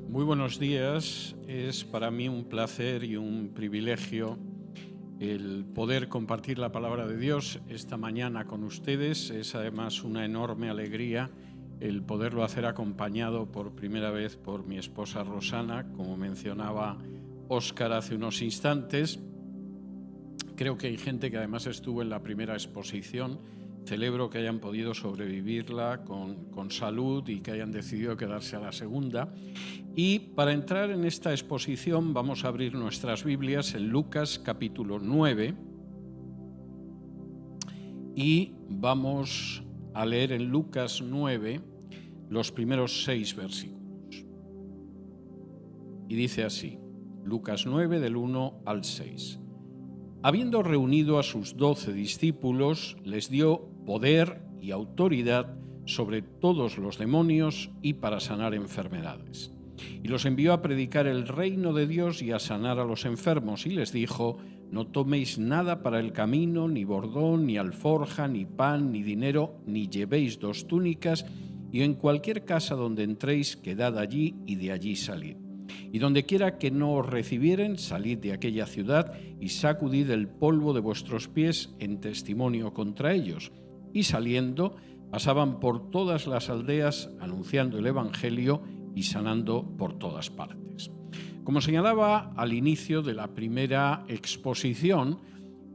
Muy buenos días. Es para mí un placer y un privilegio el poder compartir la palabra de Dios esta mañana con ustedes. Es además una enorme alegría el poderlo hacer acompañado por primera vez por mi esposa Rosana, como mencionaba Óscar hace unos instantes. Creo que hay gente que además estuvo en la primera exposición. Celebro que hayan podido sobrevivirla con salud y que hayan decidido quedarse a la segunda. Y para entrar en esta exposición vamos a abrir nuestras Biblias en Lucas capítulo 9 y vamos a leer en Lucas 9 los primeros 6 versículos. Y dice así, Lucas 9 del 1 al 6. Habiendo reunido a sus 12 discípulos, les dio poder y autoridad sobre todos los demonios y para sanar enfermedades. Y los envió a predicar el reino de Dios y a sanar a los enfermos, y les dijo: no toméis nada para el camino, ni bordón, ni alforja, ni pan, ni dinero, ni llevéis 2 túnicas, y en cualquier casa donde entréis, quedad allí y de allí salid. Y donde quiera que no os recibieren, salid de aquella ciudad y sacudid el polvo de vuestros pies en testimonio contra ellos. Y saliendo, pasaban por todas las aldeas anunciando el evangelio y sanando por todas partes. Como señalaba al inicio de la primera exposición,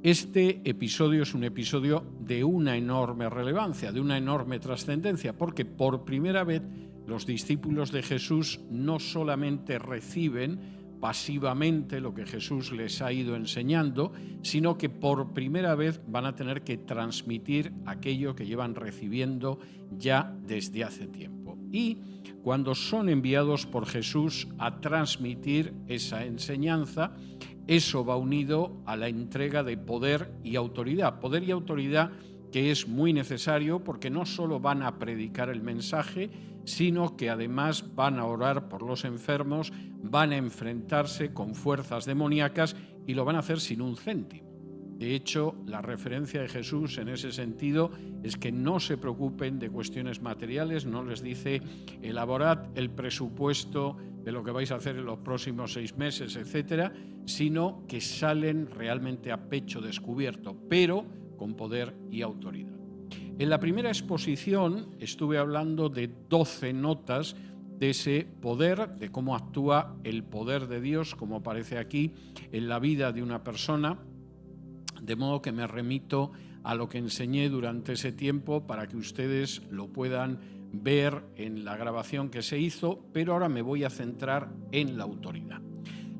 este episodio es un episodio de una enorme relevancia, de una enorme trascendencia, porque por primera vez los discípulos de Jesús no solamente reciben pasivamente lo que Jesús les ha ido enseñando, sino que por primera vez van a tener que transmitir aquello que llevan recibiendo ya desde hace tiempo. Y cuando son enviados por Jesús a transmitir esa enseñanza, eso va unido a la entrega de poder y autoridad. Poder y autoridad que es muy necesario porque no solo van a predicar el mensaje, sino que además van a orar por los enfermos, van a enfrentarse con fuerzas demoníacas y lo van a hacer sin un céntimo. De hecho, la referencia de Jesús en ese sentido es que no se preocupen de cuestiones materiales, no les dice elaborad el presupuesto de lo que vais a hacer en los próximos 6 meses, etcétera, sino que salen realmente a pecho descubierto, pero con poder y autoridad. En la primera exposición estuve hablando de 12 notas de ese poder, de cómo actúa el poder de Dios, como aparece aquí, en la vida de una persona, de modo que me remito a lo que enseñé durante ese tiempo para que ustedes lo puedan ver en la grabación que se hizo, pero ahora me voy a centrar en la autoridad.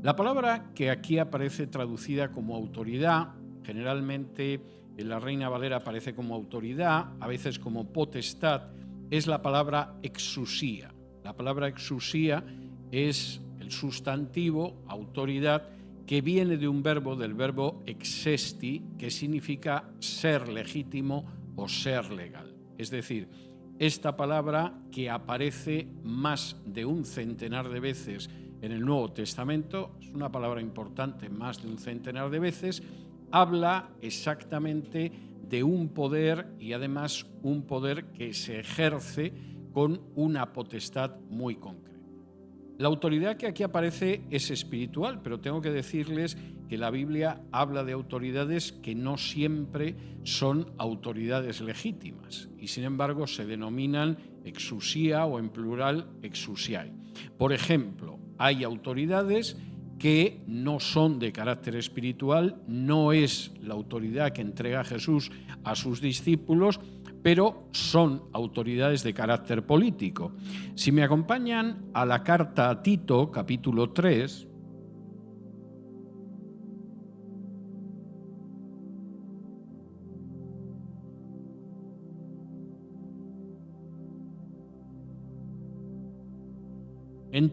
La palabra que aquí aparece traducida como autoridad, generalmente en la Reina Valera aparece como autoridad, a veces como potestad, es la palabra exusía. La palabra exusía es el sustantivo autoridad que viene de un verbo, del verbo exesti, que significa ser legítimo o ser legal. Es decir, esta palabra que aparece más de un centenar de veces en el Nuevo Testamento, es una palabra importante, más de un centenar de veces, habla exactamente de un poder y además un poder que se ejerce con una potestad muy concreta. La autoridad que aquí aparece es espiritual, pero tengo que decirles que la Biblia habla de autoridades que no siempre son autoridades legítimas y sin embargo se denominan exusía o en plural exusiae. Por ejemplo, hay autoridades que no son de carácter espiritual, no es la autoridad que entrega Jesús a sus discípulos, pero son autoridades de carácter político. Si me acompañan a la carta a Tito, capítulo 3, en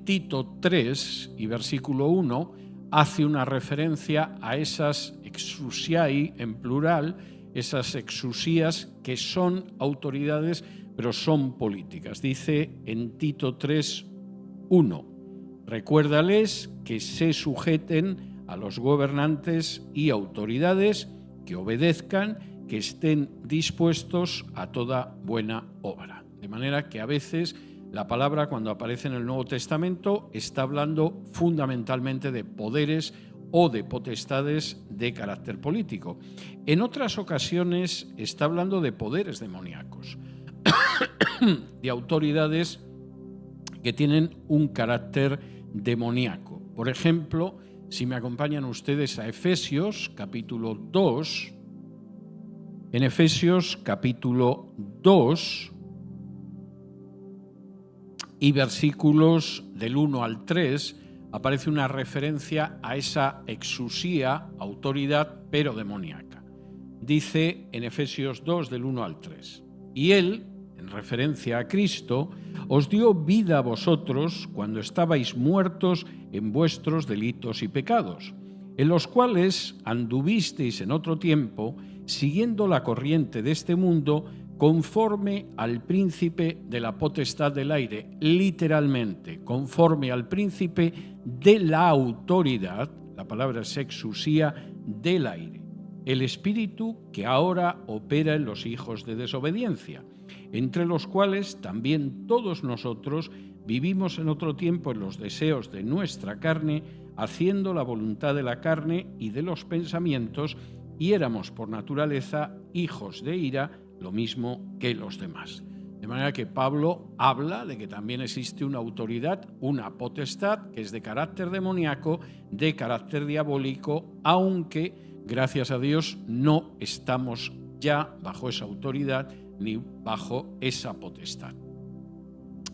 Tito 3 y versículo 1 hace una referencia a esas exusiae en plural, esas exusías que son autoridades pero son políticas. Dice en Tito 3, 1, recuérdales que se sujeten a los gobernantes y autoridades, que obedezcan, que estén dispuestos a toda buena obra. De manera que a veces la palabra cuando aparece en el Nuevo Testamento está hablando fundamentalmente de poderes o de potestades de carácter político. En otras ocasiones está hablando de poderes demoníacos, de autoridades que tienen un carácter demoníaco. Por ejemplo, si me acompañan ustedes a Efesios capítulo 2, en Efesios capítulo 2 y versículos del 1 al 3, aparece una referencia a esa exusía, autoridad, pero demoníaca. Dice en Efesios 2, del 1 al 3, y Él, en referencia a Cristo, os dio vida a vosotros cuando estabais muertos en vuestros delitos y pecados, en los cuales anduvisteis en otro tiempo, siguiendo la corriente de este mundo, conforme al príncipe de la potestad del aire, literalmente, conforme al príncipe de la autoridad, la palabra es exusía, del aire, el espíritu que ahora opera en los hijos de desobediencia, entre los cuales también todos nosotros vivimos en otro tiempo en los deseos de nuestra carne, haciendo la voluntad de la carne y de los pensamientos, y éramos por naturaleza hijos de ira, lo mismo que los demás. De manera que Pablo habla de que también existe una autoridad, una potestad que es de carácter demoníaco, de carácter diabólico, aunque, gracias a Dios, no estamos ya bajo esa autoridad ni bajo esa potestad.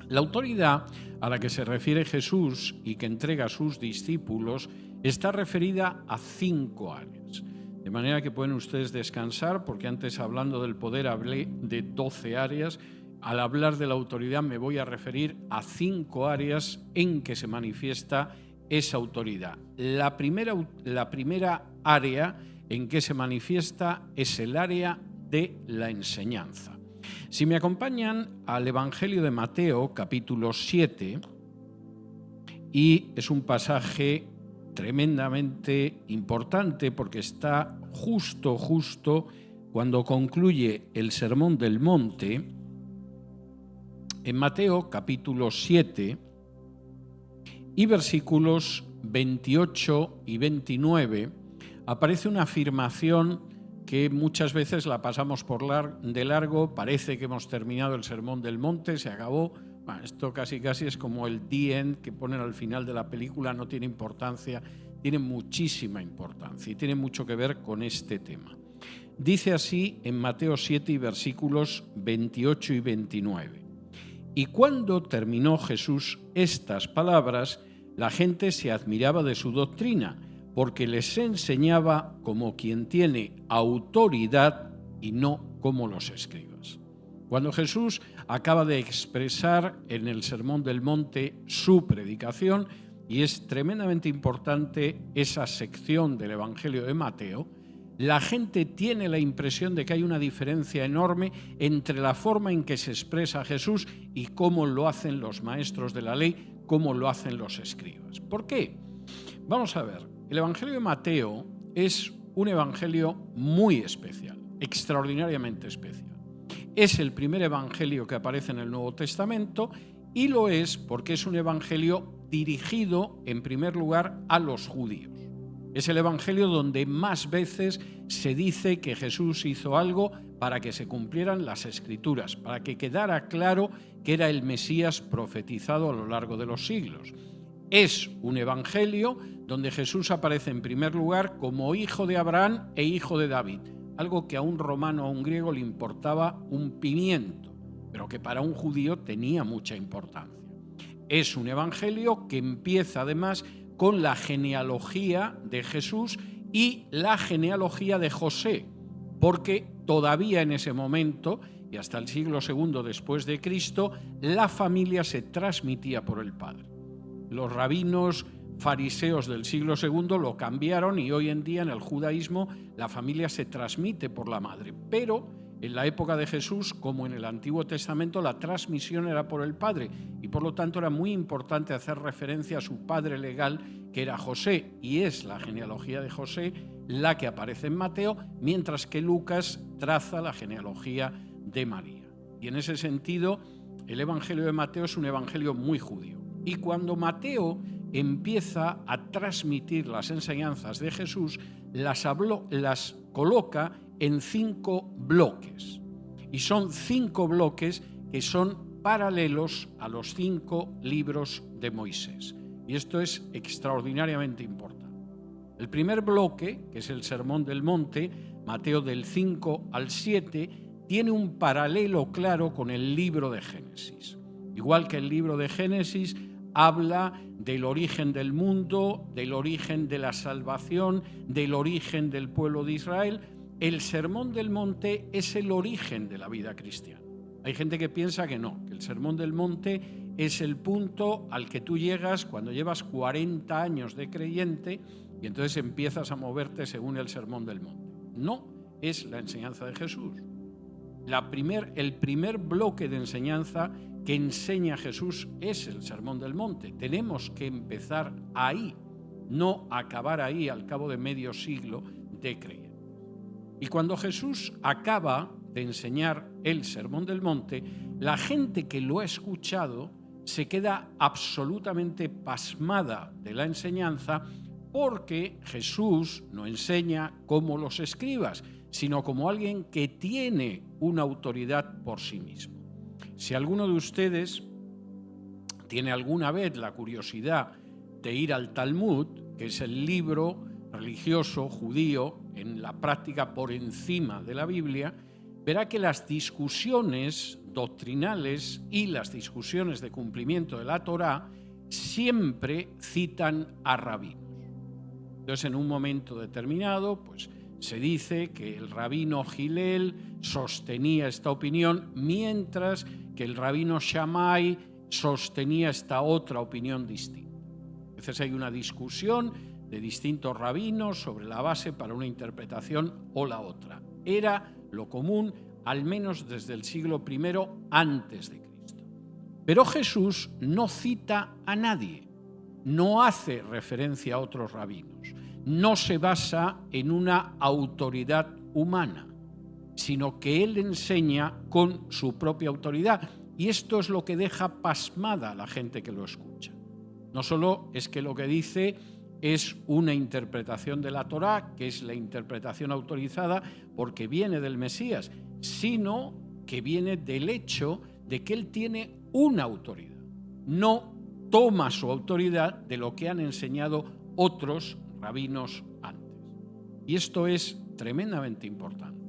La autoridad a la que se refiere Jesús y que entrega a sus discípulos está referida a 5 áreas. De manera que pueden ustedes descansar, porque antes, hablando del poder, hablé de 12 áreas. Al hablar de la autoridad me voy a referir a 5 áreas en que se manifiesta esa autoridad. La primera área en que se manifiesta es el área de la enseñanza. Si me acompañan al Evangelio de Mateo, capítulo 7, y es un pasaje tremendamente importante porque está justo cuando concluye el Sermón del Monte. En Mateo capítulo 7 y versículos 28 y 29 aparece una afirmación que muchas veces la pasamos de largo, parece que hemos terminado el Sermón del Monte, se acabó. Bueno, esto casi es como el the end que ponen al final de la película, no tiene importancia, tiene muchísima importancia y tiene mucho que ver con este tema. Dice así en Mateo 7 y versículos 28 y 29. Y cuando terminó Jesús estas palabras, la gente se admiraba de su doctrina, porque les enseñaba como quien tiene autoridad y no como los escribas. Cuando Jesús acaba de expresar en el Sermón del Monte su predicación, y es tremendamente importante esa sección del Evangelio de Mateo, la gente tiene la impresión de que hay una diferencia enorme entre la forma en que se expresa Jesús y cómo lo hacen los maestros de la ley, cómo lo hacen los escribas. ¿Por qué? Vamos a ver, el Evangelio de Mateo es un evangelio muy especial, extraordinariamente especial. Es el primer evangelio que aparece en el Nuevo Testamento y lo es porque es un evangelio dirigido en primer lugar a los judíos. Es el evangelio donde más veces se dice que Jesús hizo algo para que se cumplieran las Escrituras, para que quedara claro que era el Mesías profetizado a lo largo de los siglos. Es un evangelio donde Jesús aparece en primer lugar como hijo de Abraham e hijo de David, algo que a un romano o a un griego le importaba un pimiento, pero que para un judío tenía mucha importancia. Es un evangelio que empieza además con la genealogía de Jesús y la genealogía de José, porque todavía en ese momento, y hasta el siglo II después de Cristo, la familia se transmitía por el padre. Los rabinos fariseos del siglo II lo cambiaron y hoy en día en el judaísmo la familia se transmite por la madre. Pero en la época de Jesús, como en el Antiguo Testamento, la transmisión era por el padre y por lo tanto era muy importante hacer referencia a su padre legal, que era José, y es la genealogía de José la que aparece en Mateo, mientras que Lucas traza la genealogía de María. Y en ese sentido, el Evangelio de Mateo es un evangelio muy judío. Y cuando Mateo empieza a transmitir las enseñanzas de Jesús, las coloca en 5 bloques. Y son 5 bloques que son paralelos a los 5 libros de Moisés. Y esto es extraordinariamente importante. El primer bloque, que es el Sermón del Monte, Mateo del 5 al 7, tiene un paralelo claro con el libro de Génesis. Igual que el libro de Génesis habla del origen del mundo, del origen de la salvación, del origen del pueblo de Israel, el Sermón del Monte es el origen de la vida cristiana. Hay gente que piensa que no, que el Sermón del Monte es el punto al que tú llegas cuando llevas 40 años de creyente y entonces empiezas a moverte según el Sermón del Monte. No, es la enseñanza de Jesús. El primer bloque de enseñanza que enseña Jesús es el Sermón del Monte. Tenemos que empezar ahí, no acabar ahí al cabo de medio siglo de creyentes. Y cuando Jesús acaba de enseñar el Sermón del Monte, la gente que lo ha escuchado se queda absolutamente pasmada de la enseñanza, porque Jesús no enseña como los escribas, sino como alguien que tiene una autoridad por sí mismo. Si alguno de ustedes tiene alguna vez la curiosidad de ir al Talmud, que es el libro religioso judío en la práctica por encima de la Biblia, verá que las discusiones doctrinales y las discusiones de cumplimiento de la Torá siempre citan a rabinos. Entonces, en un momento determinado, pues se dice que el rabino Gilel sostenía esta opinión, mientras que el rabino Shammai sostenía esta otra opinión distinta. Entonces hay una discusión de distintos rabinos sobre la base para una interpretación o la otra. Era lo común, al menos desde el siglo I antes de Cristo. Pero Jesús no cita a nadie, no hace referencia a otros rabinos, no se basa en una autoridad humana, sino que él enseña con su propia autoridad. Y esto es lo que deja pasmada a la gente que lo escucha. No solo es que lo que dice es una interpretación de la Torá, que es la interpretación autorizada porque viene del Mesías, sino que viene del hecho de que él tiene una autoridad. No toma su autoridad de lo que han enseñado otros rabinos antes. Y esto es tremendamente importante.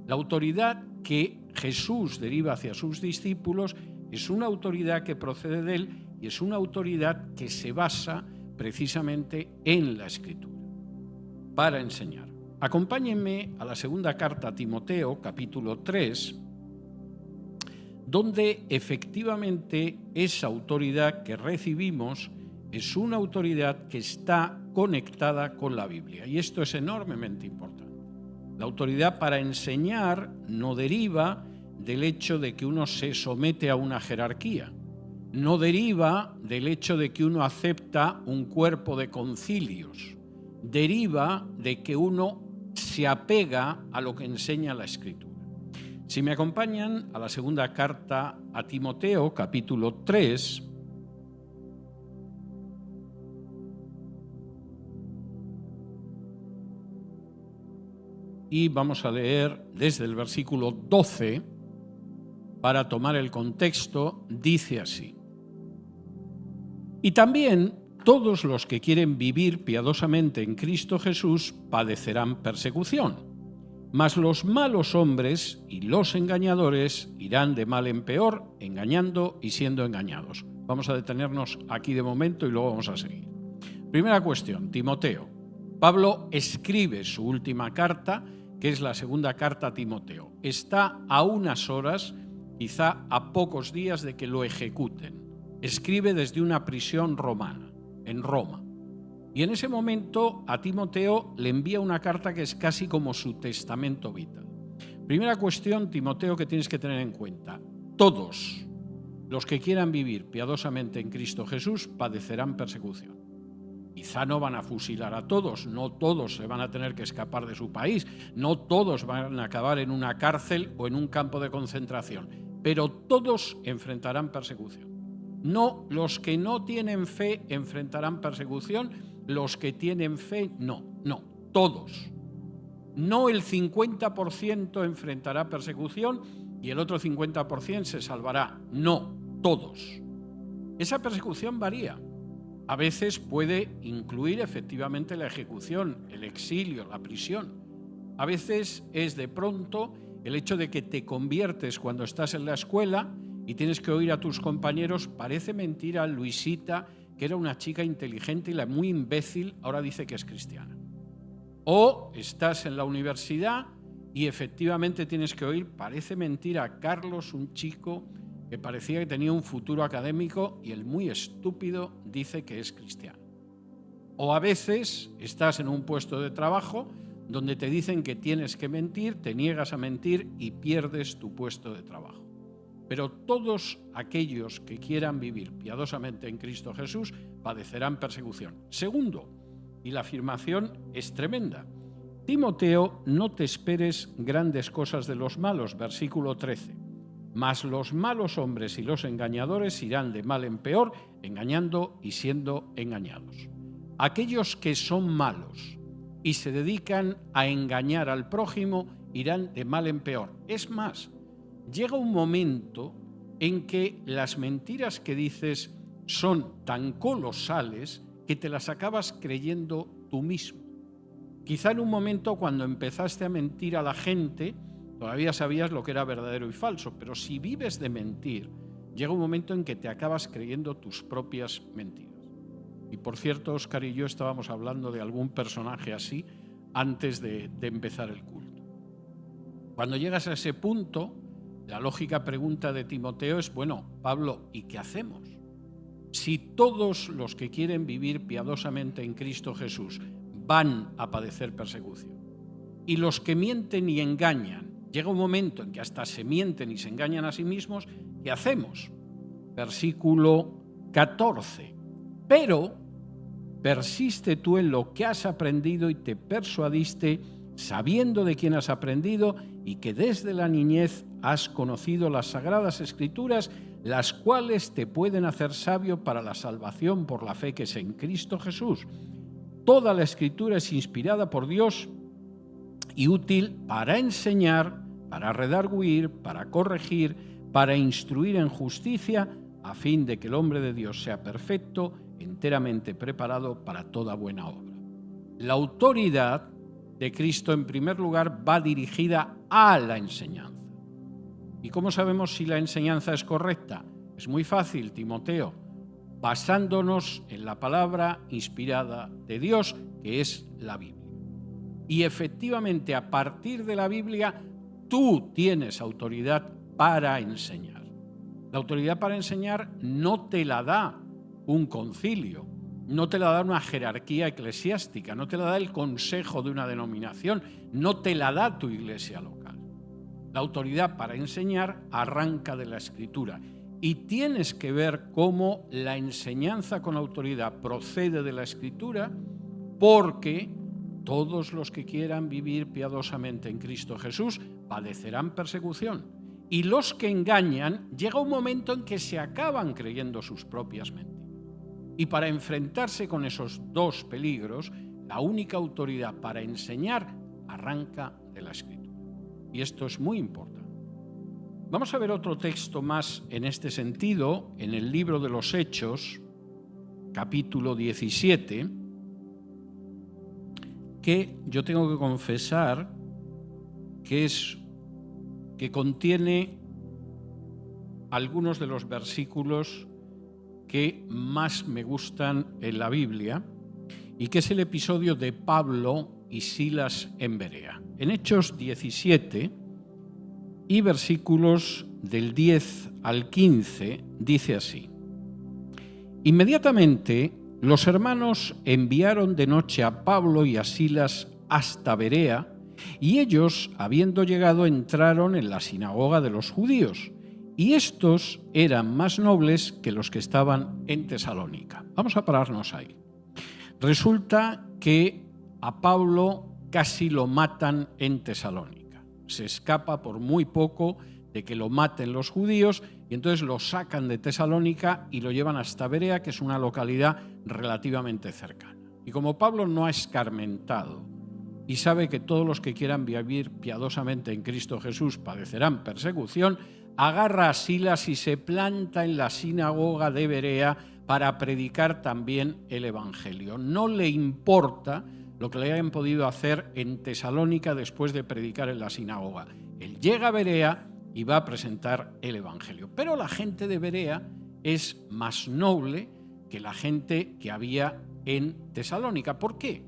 La autoridad que Jesús deriva hacia sus discípulos es una autoridad que procede de él y es una autoridad que se basa precisamente en la Escritura para enseñar. Acompáñenme a la segunda carta a Timoteo, capítulo 3, donde efectivamente esa autoridad que recibimos es una autoridad que está conectada con la Biblia. Y esto es enormemente importante. La autoridad para enseñar no deriva del hecho de que uno se somete a una jerarquía, no deriva del hecho de que uno acepta un cuerpo de concilios, deriva de que uno se apega a lo que enseña la Escritura. Si me acompañan a la segunda carta a Timoteo, capítulo 3, y vamos a leer desde el versículo 12, para tomar el contexto, dice así: y también todos los que quieren vivir piadosamente en Cristo Jesús padecerán persecución, mas los malos hombres y los engañadores irán de mal en peor, engañando y siendo engañados. Vamos a detenernos aquí de momento y luego vamos a seguir. Primera cuestión, Timoteo. Pablo escribe su última carta, que es la segunda carta a Timoteo. Está a unas horas, quizá a pocos días de que lo ejecuten. Escribe desde una prisión romana, en Roma. Y en ese momento a Timoteo le envía una carta que es casi como su testamento vital. Primera cuestión, Timoteo, que tienes que tener en cuenta: todos los que quieran vivir piadosamente en Cristo Jesús padecerán persecución. Quizá no van a fusilar a todos, no todos se van a tener que escapar de su país, no todos van a acabar en una cárcel o en un campo de concentración, pero todos enfrentarán persecución. No, los que no tienen fe enfrentarán persecución, los que tienen fe no, todos. No el 50% enfrentará persecución y el otro 50% se salvará. No, todos. Esa persecución varía. A veces puede incluir efectivamente la ejecución, el exilio, la prisión. A veces es de pronto el hecho de que te conviertes cuando estás en la escuela y tienes que oír a tus compañeros: parece mentira, Luisita, que era una chica inteligente y la muy imbécil, ahora dice que es cristiana. O estás en la universidad y efectivamente tienes que oír: parece mentira, Carlos, un chico que parecía que tenía un futuro académico, y el muy estúpido dice que es cristiano. O a veces estás en un puesto de trabajo donde te dicen que tienes que mentir, te niegas a mentir y pierdes tu puesto de trabajo. Pero todos aquellos que quieran vivir piadosamente en Cristo Jesús padecerán persecución. Segundo, y la afirmación es tremenda: Timoteo, no te esperes grandes cosas de los malos, versículo 13. Mas los malos hombres y los engañadores irán de mal en peor, engañando y siendo engañados. Aquellos que son malos y se dedican a engañar al prójimo irán de mal en peor. Es más, llega un momento en que las mentiras que dices son tan colosales que te las acabas creyendo tú mismo. Quizá en un momento cuando empezaste a mentir a la gente todavía sabías lo que era verdadero y falso, pero si vives de mentir, llega un momento en que te acabas creyendo tus propias mentiras. Y por cierto, Óscar y yo estábamos hablando de algún personaje así antes de empezar el culto. Cuando llegas a ese punto, la lógica pregunta de Timoteo es: bueno, Pablo, ¿y qué hacemos? Si todos los que quieren vivir piadosamente en Cristo Jesús van a padecer persecución, y los que mienten y engañan, llega un momento en que hasta se mienten y se engañan a sí mismos, ¿qué hacemos? Versículo 14. Pero persiste tú en lo que has aprendido y te persuadiste, sabiendo de quién has aprendido y que desde la niñez has conocido las sagradas Escrituras, las cuales te pueden hacer sabio para la salvación por la fe que es en Cristo Jesús. Toda la Escritura es inspirada por Dios y útil para enseñar, para redarguir, para corregir, para instruir en justicia, a fin de que el hombre de Dios sea perfecto, enteramente preparado para toda buena obra. La autoridad de Cristo, en primer lugar, va dirigida a la enseñanza. ¿Y cómo sabemos si la enseñanza es correcta? Es muy fácil, Timoteo, basándonos en la palabra inspirada de Dios, que es la Biblia. Y efectivamente, a partir de la Biblia, tú tienes autoridad para enseñar. La autoridad para enseñar no te la da un concilio, no te la da una jerarquía eclesiástica, no te la da el consejo de una denominación, no te la da tu iglesia local. La autoridad para enseñar arranca de la Escritura y tienes que ver cómo la enseñanza con autoridad procede de la Escritura, porque todos los que quieran vivir piadosamente en Cristo Jesús padecerán persecución. Y los que engañan, llega un momento en que se acaban creyendo sus propias mentiras. Y para enfrentarse con esos dos peligros, la única autoridad para enseñar arranca de la Escritura. Y esto es muy importante. Vamos a ver otro texto más en este sentido, en el libro de los Hechos, capítulo 17, que yo tengo que confesar que contiene algunos de los versículos que más me gustan en la Biblia, y que es el episodio de Pablo y Silas en Berea. En Hechos 17 y versículos del 10 al 15 dice así: Inmediatamente los hermanos enviaron de noche a Pablo y a Silas hasta Berea, y ellos, habiendo llegado, entraron en la sinagoga de los judíos, y estos eran más nobles que los que estaban en Tesalónica. Vamos a pararnos ahí. Resulta que a Pablo casi lo matan en Tesalónica. Se escapa por muy poco de que lo maten los judíos, y entonces lo sacan de Tesalónica y lo llevan hasta Berea, que es una localidad relativamente cercana. Y como Pablo no ha escarmentado y sabe que todos los que quieran vivir piadosamente en Cristo Jesús padecerán persecución, agarra a Silas y se planta en la sinagoga de Berea para predicar también el Evangelio. No le importa lo que le hayan podido hacer en Tesalónica después de predicar en la sinagoga. Él llega a Berea y va a presentar el Evangelio. Pero la gente de Berea es más noble que la gente que había en Tesalónica. ¿Por qué?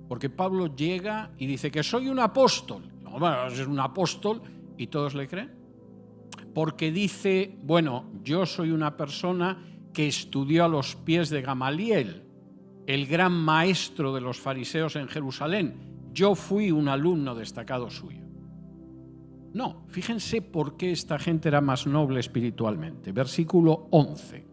Porque Pablo llega y dice que soy un apóstol. No, bueno, es un apóstol y todos le creen. Porque dice, bueno, yo soy una persona que estudió a los pies de Gamaliel, el gran maestro de los fariseos en Jerusalén. Yo fui un alumno destacado suyo. No, fíjense por qué esta gente era más noble espiritualmente. Versículo 11.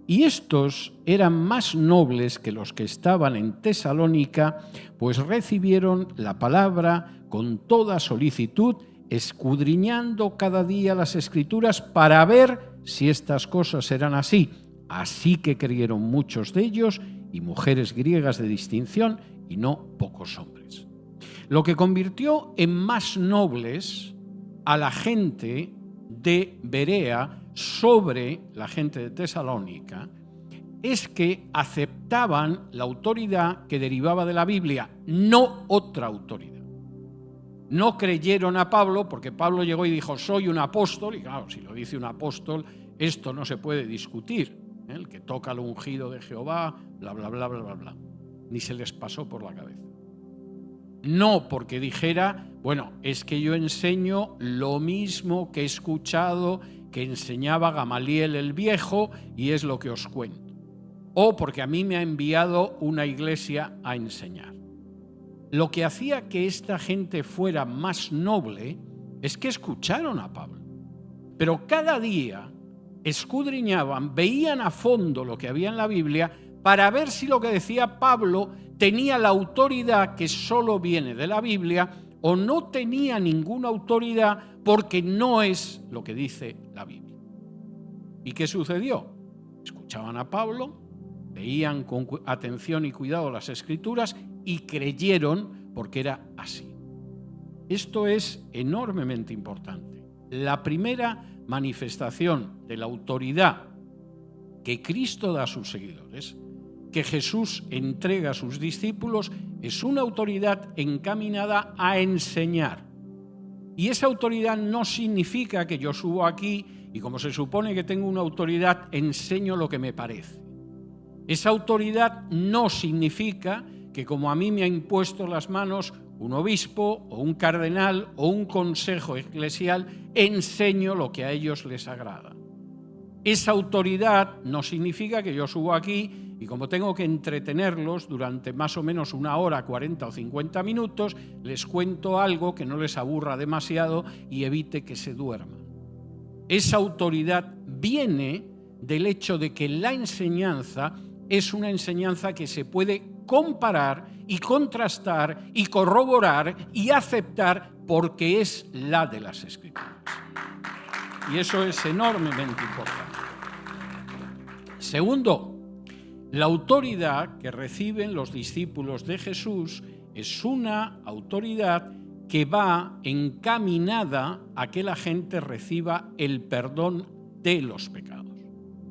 Y estos eran más nobles que los que estaban en Tesalónica, pues recibieron la palabra con toda solicitud, escudriñando cada día las Escrituras para ver si estas cosas eran así. Así que creyeron muchos de ellos y mujeres griegas de distinción y no pocos hombres. Lo que convirtió en más nobles a la gente de Berea sobre la gente de Tesalónica es que aceptaban la autoridad que derivaba de la Biblia, no otra autoridad. No creyeron a Pablo porque Pablo llegó y dijo, soy un apóstol, y claro, si lo dice un apóstol, esto no se puede discutir. El que toca el ungido de Jehová, bla, bla, bla, bla, bla, bla. Ni se les pasó por la cabeza. No porque dijera, bueno, es que yo enseño lo mismo que he escuchado que enseñaba Gamaliel el Viejo y es lo que os cuento. O porque a mí me ha enviado una iglesia a enseñar. Lo que hacía que esta gente fuera más noble es que escucharon a Pablo. Pero cada día escudriñaban, veían a fondo lo que había en la Biblia para ver si lo que decía Pablo tenía la autoridad que solo viene de la Biblia o no tenía ninguna autoridad porque no es lo que dice la Biblia. ¿Y qué sucedió? Escuchaban a Pablo, veían con atención y cuidado las Escrituras y creyeron porque era así. Esto es enormemente importante. La primera manifestación de la autoridad que Cristo da a sus seguidores, que Jesús entrega a sus discípulos, es una autoridad encaminada a enseñar. Y esa autoridad no significa que yo subo aquí y como se supone que tengo una autoridad, enseño lo que me parece. Esa autoridad no significa que como a mí me ha impuesto las manos un obispo o un cardenal o un consejo eclesial, enseño lo que a ellos les agrada. Esa autoridad no significa que yo subo aquí y como tengo que entretenerlos durante más o menos 1 hora, 40 o 50 minutos, les cuento algo que no les aburra demasiado y evite que se duerman. Esa autoridad viene del hecho de que la enseñanza es una enseñanza que se puede comparar y contrastar y corroborar y aceptar porque es la de las Escrituras. Y eso es enormemente importante. Segundo, la autoridad que reciben los discípulos de Jesús es una autoridad que va encaminada a que la gente reciba el perdón de los pecados.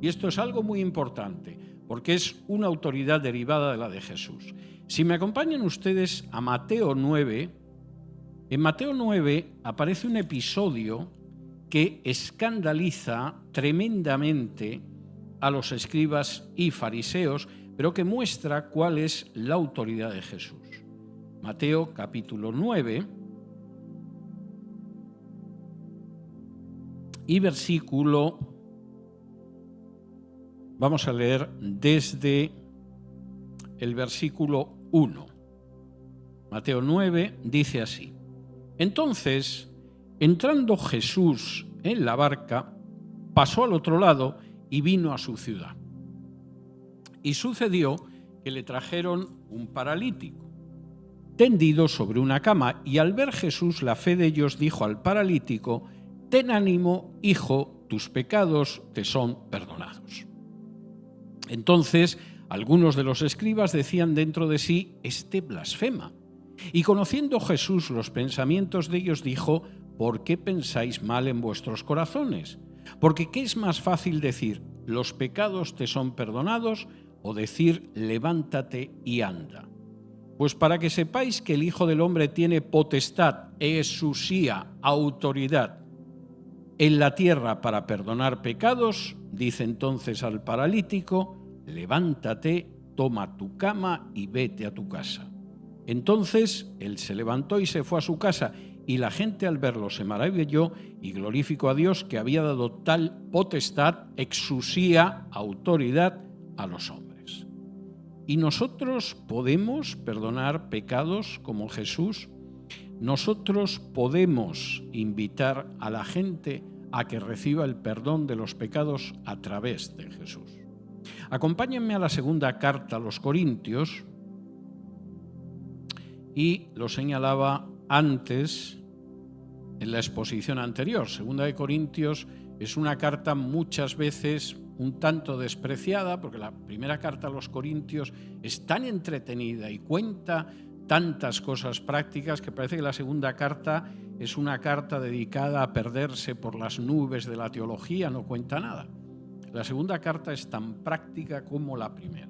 Y esto es algo muy importante, porque es una autoridad derivada de la de Jesús. Si me acompañan ustedes a Mateo 9, en Mateo 9 aparece un episodio que escandaliza tremendamente a los escribas y fariseos, pero que muestra cuál es la autoridad de Jesús. Mateo capítulo 9 y versículo, vamos a leer desde el versículo 1. Mateo 9 dice así: Entonces, entrando Jesús en la barca, pasó al otro lado y vino a su ciudad. Y sucedió que le trajeron un paralítico, tendido sobre una cama, y al ver Jesús la fe de ellos, dijo al paralítico: ten ánimo, hijo, tus pecados te son perdonados. Entonces, algunos de los escribas decían dentro de sí, este blasfema. Y conociendo Jesús los pensamientos de ellos, dijo, ¿por qué pensáis mal en vuestros corazones? Porque ¿qué es más fácil decir, los pecados te son perdonados, o decir, levántate y anda? Pues para que sepáis que el Hijo del Hombre tiene potestad, exusía, autoridad en la tierra para perdonar pecados, dice entonces al paralítico, levántate, toma tu cama y vete a tu casa. Entonces él se levantó y se fue a su casa, y la gente al verlo se maravilló y glorificó a Dios que había dado tal potestad, exusía, autoridad a los hombres. ¿Y nosotros podemos perdonar pecados como Jesús? Nosotros podemos invitar a la gente a que reciba el perdón de los pecados a través de Jesús. Acompáñenme a la segunda carta a los Corintios, y lo señalaba antes en la exposición anterior. Segunda de Corintios es una carta muchas veces un tanto despreciada, porque la primera carta a los Corintios es tan entretenida y cuenta tantas cosas prácticas que parece que la segunda carta es una carta dedicada a perderse por las nubes de la teología, no cuenta nada. La segunda carta es tan práctica como la primera.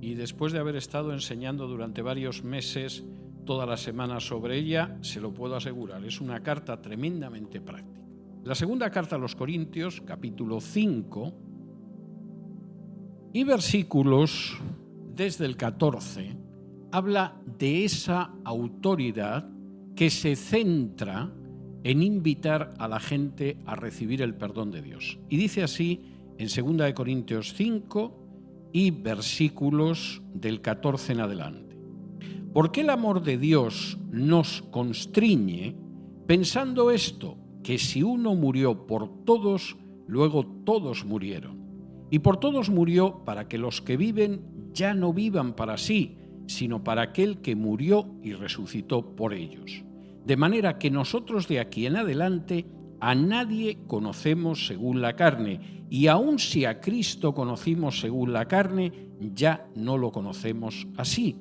Y después de haber estado enseñando durante varios meses, todas las semanas sobre ella, se lo puedo asegurar, es una carta tremendamente práctica. La segunda carta a los Corintios, capítulo 5, y versículos desde el 14, habla de esa autoridad que se centra en invitar a la gente a recibir el perdón de Dios. Y dice así en 2 de Corintios 5 y versículos del 14 en adelante. Porque el amor de Dios nos constriñe pensando esto, que si uno murió por todos, luego todos murieron. Y por todos murió para que los que viven ya no vivan para sí, sino para aquel que murió y resucitó por ellos. De manera que nosotros de aquí en adelante a nadie conocemos según la carne, y aun si a Cristo conocimos según la carne, ya no lo conocemos así.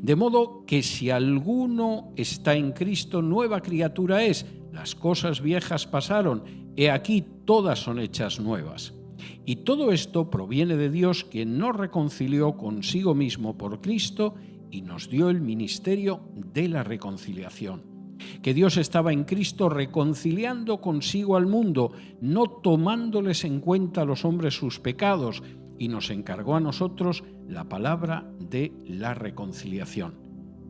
De modo que si alguno está en Cristo, nueva criatura es. Las cosas viejas pasaron, he aquí todas son hechas nuevas. Y todo esto proviene de Dios, quien nos reconcilió consigo mismo por Cristo y nos dio el ministerio de la reconciliación. Que Dios estaba en Cristo reconciliando consigo al mundo, no tomándoles en cuenta a los hombres sus pecados, y nos encargó a nosotros la palabra de la reconciliación.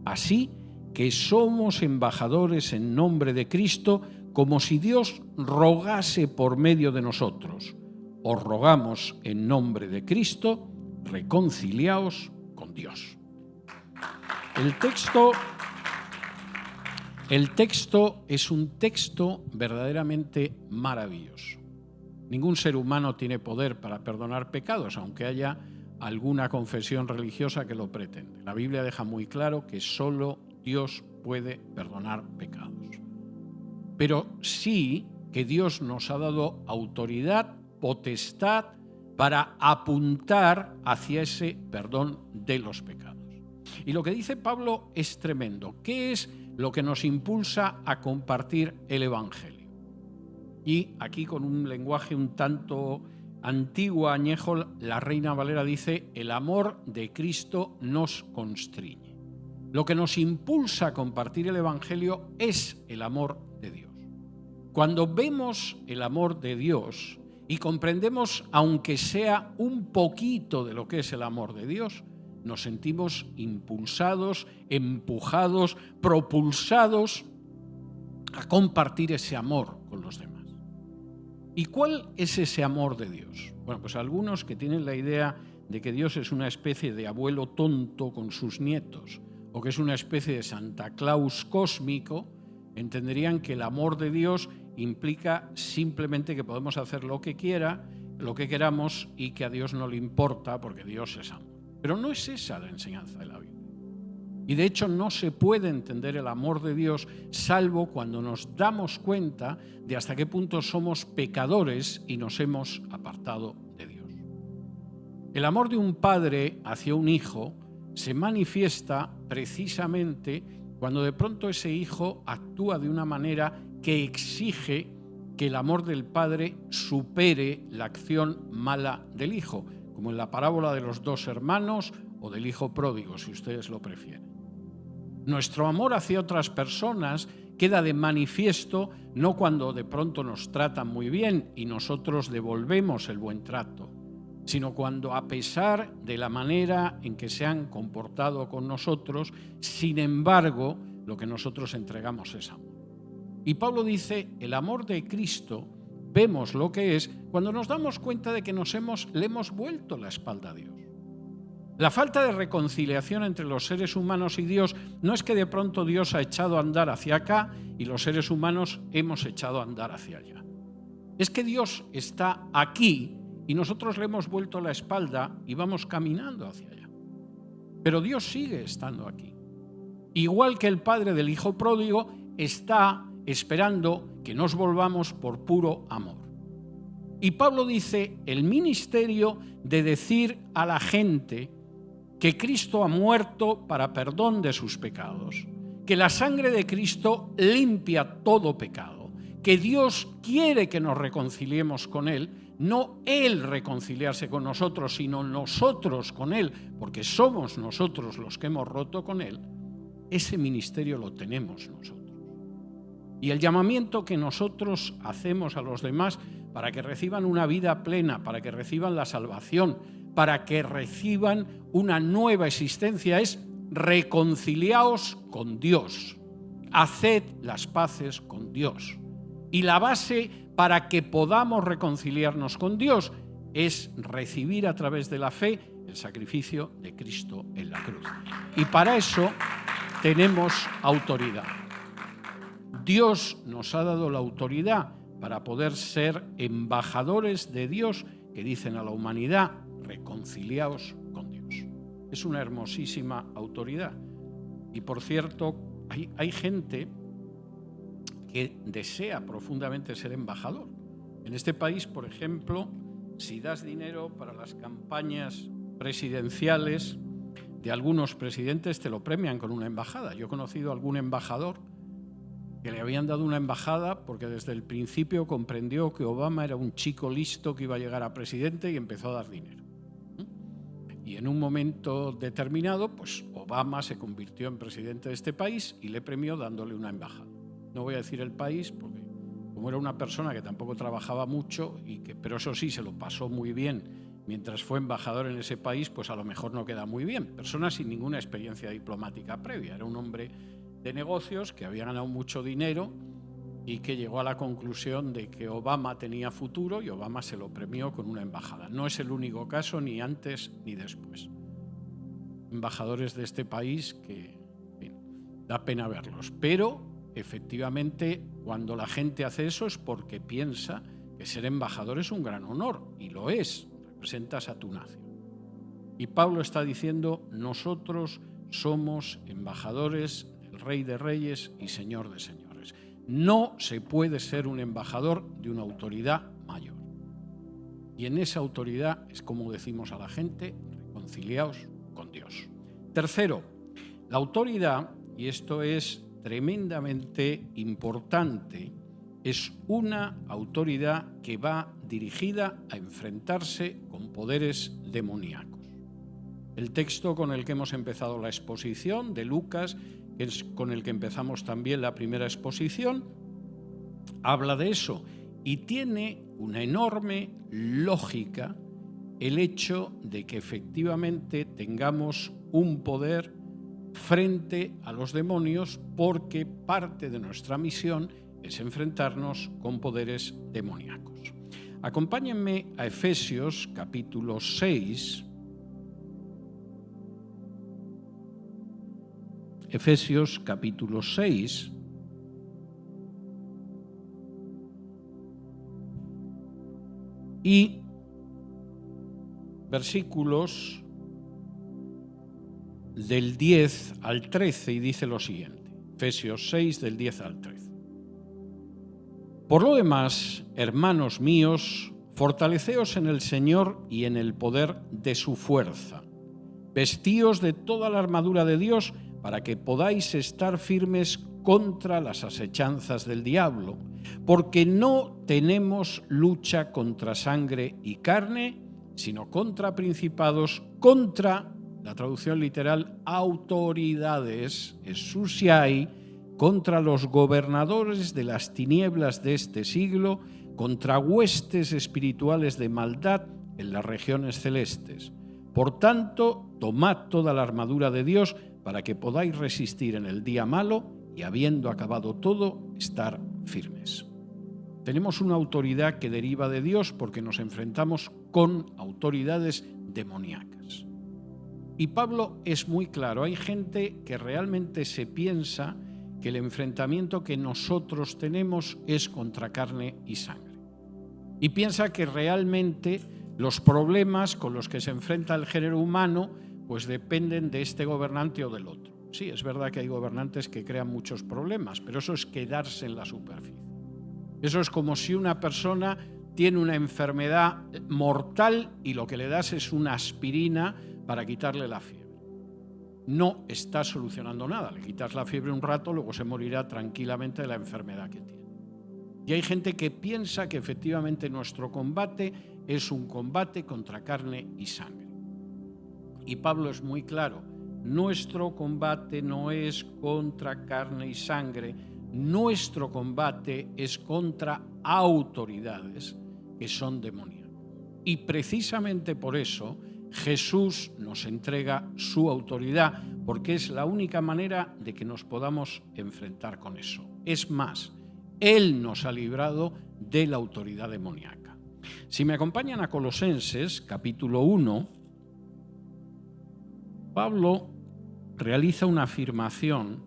Así que somos embajadores en nombre de Cristo, como si Dios rogase por medio de nosotros. Os rogamos en nombre de Cristo, reconciliaos con Dios. El texto es un texto verdaderamente maravilloso. Ningún ser humano tiene poder para perdonar pecados, aunque haya alguna confesión religiosa que lo pretende. La Biblia deja muy claro que solo Dios puede perdonar pecados. Pero sí que Dios nos ha dado autoridad, potestad para apuntar hacia ese perdón de los pecados. Y lo que dice Pablo es tremendo. ¿Qué es lo que nos impulsa a compartir el Evangelio? Y aquí, con un lenguaje un tanto antiguo, añejo, la Reina Valera dice: el amor de Cristo nos constriñe. Lo que nos impulsa a compartir el Evangelio es el amor de Dios. Cuando vemos el amor de Dios y comprendemos, aunque sea un poquito de lo que es el amor de Dios, nos sentimos impulsados, empujados, propulsados a compartir ese amor con los demás. ¿Y cuál es ese amor de Dios? Bueno, pues algunos que tienen la idea de que Dios es una especie de abuelo tonto con sus nietos, o que es una especie de Santa Claus cósmico, entenderían que el amor de Dios implica simplemente que podemos hacer lo que queramos, y que a Dios no le importa porque Dios es amor. Pero no es esa la enseñanza de la Biblia. Y de hecho no se puede entender el amor de Dios salvo cuando nos damos cuenta de hasta qué punto somos pecadores y nos hemos apartado de Dios. El amor de un padre hacia un hijo se manifiesta precisamente cuando de pronto ese hijo actúa de una manera que exige que el amor del padre supere la acción mala del hijo, como en la parábola de los 2 hermanos o del hijo pródigo, si ustedes lo prefieren. Nuestro amor hacia otras personas queda de manifiesto no cuando de pronto nos tratan muy bien y nosotros devolvemos el buen trato, sino cuando, a pesar de la manera en que se han comportado con nosotros, sin embargo, lo que nosotros entregamos es amor. Y Pablo dice, el amor de Cristo, vemos lo que es cuando nos damos cuenta de que le hemos vuelto la espalda a Dios. La falta de reconciliación entre los seres humanos y Dios no es que de pronto Dios ha echado a andar hacia acá y los seres humanos hemos echado a andar hacia allá. Es que Dios está aquí y nosotros le hemos vuelto la espalda y vamos caminando hacia allá. Pero Dios sigue estando aquí. Igual que el padre del hijo pródigo está esperando que nos volvamos por puro amor. Y Pablo dice, el ministerio de decir a la gente que Cristo ha muerto para perdón de sus pecados, que la sangre de Cristo limpia todo pecado, que Dios quiere que nos reconciliemos con Él, no Él reconciliarse con nosotros, sino nosotros con Él, porque somos nosotros los que hemos roto con Él. Ese ministerio lo tenemos nosotros. Y el llamamiento que nosotros hacemos a los demás para que reciban una vida plena, para que reciban la salvación, para que reciban una nueva existencia es reconciliaos con Dios, haced las paces con Dios. Y la base para que podamos reconciliarnos con Dios es recibir a través de la fe el sacrificio de Cristo en la cruz. Y para eso tenemos autoridad. Dios nos ha dado la autoridad para poder ser embajadores de Dios que dicen a la humanidad, reconciliaos con Dios. Es una hermosísima autoridad. Y por cierto, hay gente que desea profundamente ser embajador. En este país, por ejemplo, si das dinero para las campañas presidenciales de algunos presidentes, te lo premian con una embajada. Yo he conocido a algún embajador que le habían dado una embajada porque desde el principio comprendió que Obama era un chico listo que iba a llegar a presidente y empezó a dar dinero. Y en un momento determinado, pues Obama se convirtió en presidente de este país y le premió dándole una embajada. No voy a decir el país porque como era una persona que tampoco trabajaba mucho, pero eso sí, se lo pasó muy bien mientras fue embajador en ese país, pues a lo mejor no queda muy bien. Persona sin ninguna experiencia diplomática previa. Era un hombre de negocios que había ganado mucho dinero y que llegó a la conclusión de que Obama tenía futuro y Obama se lo premió con una embajada. No es el único caso, ni antes ni después. Embajadores de este país que, en fin, da pena verlos. Pero, efectivamente, cuando la gente hace eso es porque piensa que ser embajador es un gran honor, y lo es, representas a tu nación. Y Pablo está diciendo, nosotros somos embajadores del Rey de Reyes y Señor de Señores. No se puede ser un embajador de una autoridad mayor. Y en esa autoridad es como decimos a la gente, reconciliaos con Dios. Tercero, la autoridad, y esto es tremendamente importante, es una autoridad que va dirigida a enfrentarse con poderes demoníacos. El texto con el que hemos empezado la exposición de Lucas, que es con el que empezamos también la primera exposición, habla de eso y tiene una enorme lógica el hecho de que efectivamente tengamos un poder frente a los demonios porque parte de nuestra misión es enfrentarnos con poderes demoníacos. Acompáñenme a Efesios capítulo 6. Efesios capítulo 6 y versículos del 10 al 13 y dice lo siguiente. Efesios 6, del 10 al 13. Por lo demás, hermanos míos, fortaleceos en el Señor y en el poder de su fuerza. Vestíos de toda la armadura de Dios para que podáis estar firmes contra las asechanzas del diablo, porque no tenemos lucha contra sangre y carne, sino contra principados, contra, la traducción literal, autoridades, exousiai, contra los gobernadores de las tinieblas de este siglo, contra huestes espirituales de maldad en las regiones celestes. Por tanto, tomad toda la armadura de Dios para que podáis resistir en el día malo y, habiendo acabado todo, estar firmes. Tenemos una autoridad que deriva de Dios porque nos enfrentamos con autoridades demoníacas. Y Pablo es muy claro, hay gente que realmente se piensa que el enfrentamiento que nosotros tenemos es contra carne y sangre. Y piensa que realmente los problemas con los que se enfrenta el género humano pues dependen de este gobernante o del otro. Sí, es verdad que hay gobernantes que crean muchos problemas, pero eso es quedarse en la superficie. Eso es como si una persona tiene una enfermedad mortal y lo que le das es una aspirina para quitarle la fiebre. No está solucionando nada. Le quitas la fiebre un rato, luego se morirá tranquilamente de la enfermedad que tiene. Y hay gente que piensa que efectivamente nuestro combate es un combate contra carne y sangre. Y Pablo es muy claro, nuestro combate no es contra carne y sangre, nuestro combate es contra autoridades que son demoníacas. Y precisamente por eso Jesús nos entrega su autoridad, porque es la única manera de que nos podamos enfrentar con eso. Es más, Él nos ha librado de la autoridad demoníaca. Si me acompañan a Colosenses, capítulo 1, Pablo realiza una afirmación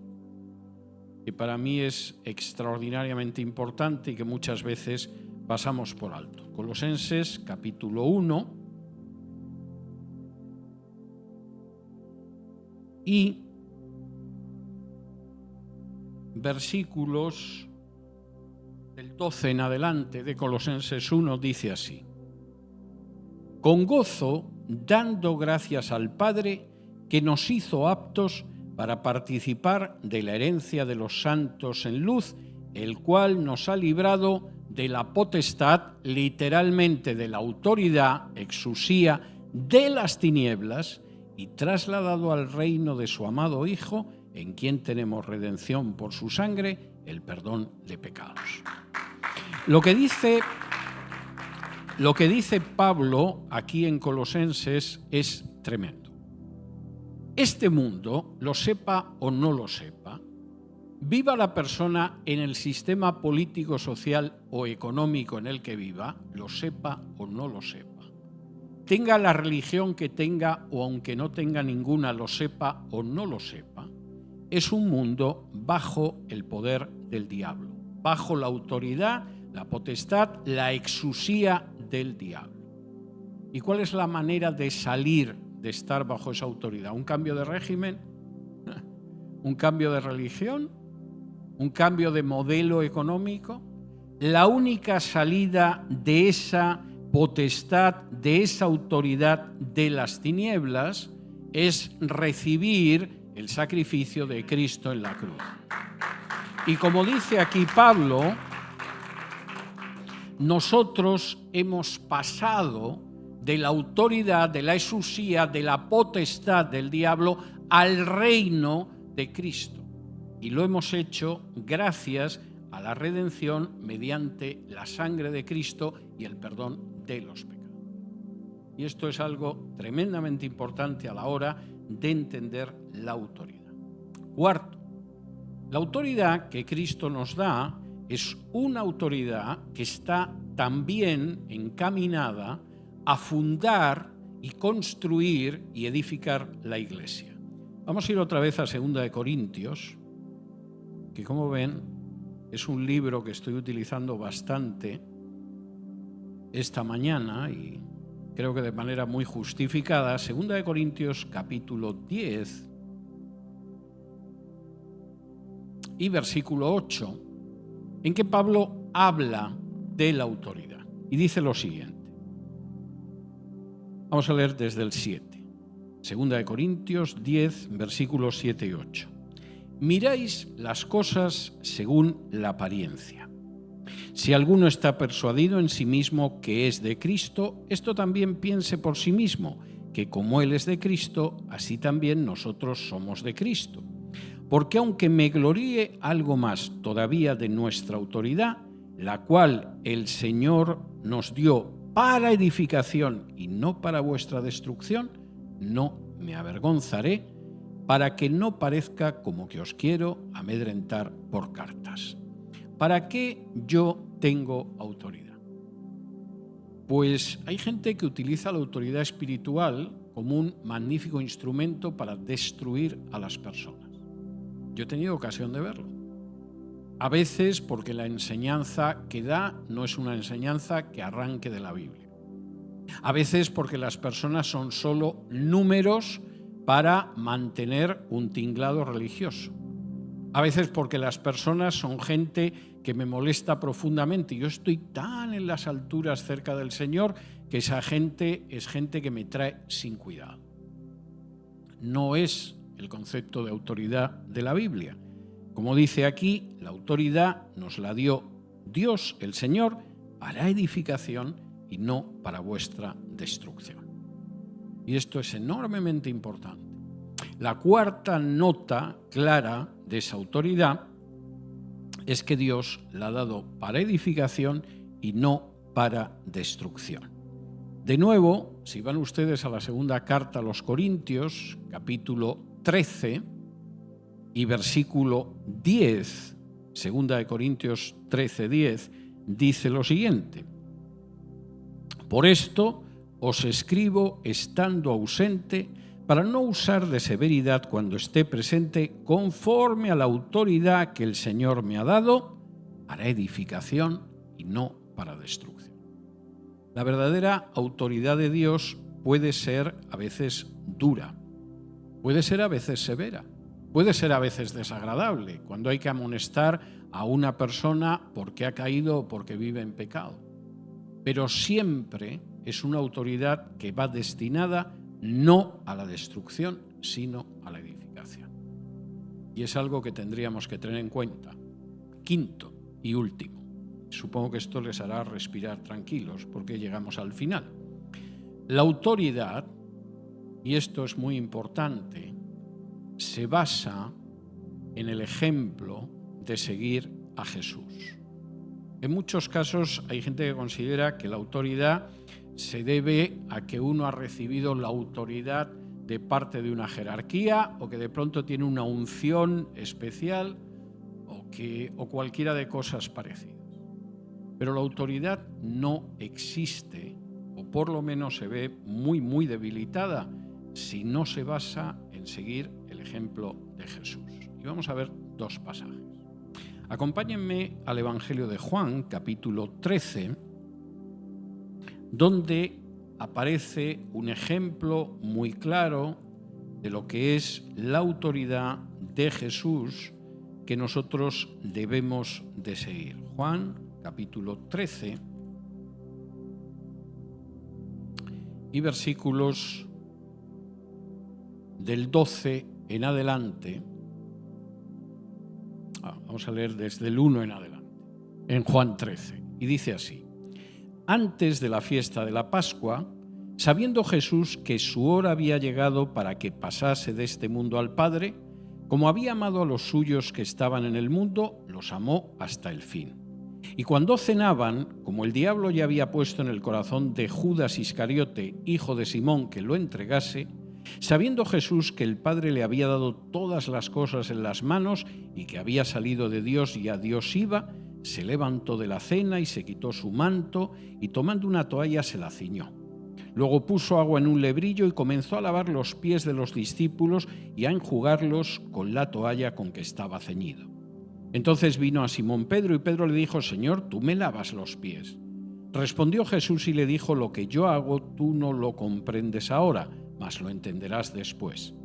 que para mí es extraordinariamente importante y que muchas veces pasamos por alto. Colosenses, capítulo 1, y versículos del 12 en adelante de Colosenses 1 dice así: con gozo, dando gracias al Padre que nos hizo aptos para participar de la herencia de los santos en luz, el cual nos ha librado de la potestad, literalmente de la autoridad, exusía, de las tinieblas, y trasladado al reino de su amado Hijo, en quien tenemos redención por su sangre, el perdón de pecados. Lo que dice Pablo aquí en Colosenses es tremendo. Este mundo, lo sepa o no lo sepa, viva la persona en el sistema político, social o económico en el que viva, lo sepa o no lo sepa, tenga la religión que tenga o aunque no tenga ninguna, lo sepa o no lo sepa, es un mundo bajo el poder del diablo, bajo la autoridad, la potestad, la exusía del diablo. ¿Y cuál es la manera de salir de estar bajo esa autoridad? ¿Un cambio de régimen? ¿Un cambio de religión? ¿Un cambio de modelo económico? La única salida de esa potestad, de esa autoridad de las tinieblas, es recibir el sacrificio de Cristo en la cruz. Y como dice aquí Pablo, nosotros hemos pasado de la autoridad, de la exusía, de la potestad del diablo al reino de Cristo. Y lo hemos hecho gracias a la redención mediante la sangre de Cristo y el perdón de los pecados. Y esto es algo tremendamente importante a la hora de entender la autoridad. Cuarto, la autoridad que Cristo nos da es una autoridad que está también encaminada a fundar y construir y edificar la Iglesia. Vamos a ir otra vez a 2 de Corintios, que como ven es un libro que estoy utilizando bastante esta mañana y creo que de manera muy justificada. 2 de Corintios capítulo 10 y versículo 8, en que Pablo habla de la autoridad y dice lo siguiente. Vamos a leer desde el 7. Segunda de Corintios 10, versículos 7 y 8. Miráis las cosas según la apariencia. Si alguno está persuadido en sí mismo que es de Cristo, esto también piense por sí mismo, que como Él es de Cristo, así también nosotros somos de Cristo. Porque aunque me gloríe algo más todavía de nuestra autoridad, la cual el Señor nos dio para edificación y no para vuestra destrucción, no me avergonzaré, para que no parezca como que os quiero amedrentar por cartas. ¿Para qué yo tengo autoridad? Pues hay gente que utiliza la autoridad espiritual como un magnífico instrumento para destruir a las personas. Yo he tenido ocasión de verlo. A veces porque la enseñanza que da no es una enseñanza que arranque de la Biblia. A veces porque las personas son solo números para mantener un tinglado religioso. A veces porque las personas son gente que me molesta profundamente. Yo estoy tan en las alturas cerca del Señor que esa gente es gente que me trae sin cuidado. No es el concepto de autoridad de la Biblia. Como dice aquí, la autoridad nos la dio Dios, el Señor, para edificación y no para vuestra destrucción. Y esto es enormemente importante. La cuarta nota clara de esa autoridad es que Dios la ha dado para edificación y no para destrucción. De nuevo, si van ustedes a la segunda carta a los Corintios, capítulo 13 y versículo 10, segunda de Corintios 13, 10, dice lo siguiente: por esto os escribo estando ausente, para no usar de severidad cuando esté presente, conforme a la autoridad que el Señor me ha dado, para edificación y no para destrucción. La verdadera autoridad de Dios puede ser a veces dura, puede ser a veces severa, puede ser a veces desagradable, cuando hay que amonestar a una persona porque ha caído o porque vive en pecado. Pero siempre es una autoridad que va destinada no a la destrucción, sino a la edificación. Y es algo que tendríamos que tener en cuenta. Quinto y último. Supongo que esto les hará respirar tranquilos porque llegamos al final. La autoridad, y esto es muy importante, se basa en el ejemplo de seguir a Jesús. En muchos casos hay gente que considera que la autoridad se debe a que uno ha recibido la autoridad de parte de una jerarquía o que de pronto tiene una unción especial o cualquiera de cosas parecidas. Pero la autoridad no existe, o por lo menos se ve muy, muy debilitada, si no se basa en seguir el ejemplo de Jesús. Y vamos a ver dos pasajes. Acompáñenme al Evangelio de Juan, capítulo 13, donde aparece un ejemplo muy claro de lo que es la autoridad de Jesús que nosotros debemos de seguir. Juan, capítulo 13, y versículos del 12 en adelante. Vamos a leer desde el 1 en adelante, en Juan 13, y dice así: antes de la fiesta de la Pascua, sabiendo Jesús que su hora había llegado para que pasase de este mundo al Padre, como había amado a los suyos que estaban en el mundo, los amó hasta el fin. Y cuando cenaban, como el diablo ya había puesto en el corazón de Judas Iscariote, hijo de Simón, que lo entregase, sabiendo Jesús que el Padre le había dado todas las cosas en las manos y que había salido de Dios y a Dios iba, se levantó de la cena y se quitó su manto y tomando una toalla se la ciñó. Luego puso agua en un lebrillo y comenzó a lavar los pies de los discípulos y a enjugarlos con la toalla con que estaba ceñido. Entonces vino a Simón Pedro y Pedro le dijo: Señor, ¿tú me lavas los pies? Respondió Jesús y le dijo: lo que yo hago tú no lo comprendes ahora, mas lo entenderás después.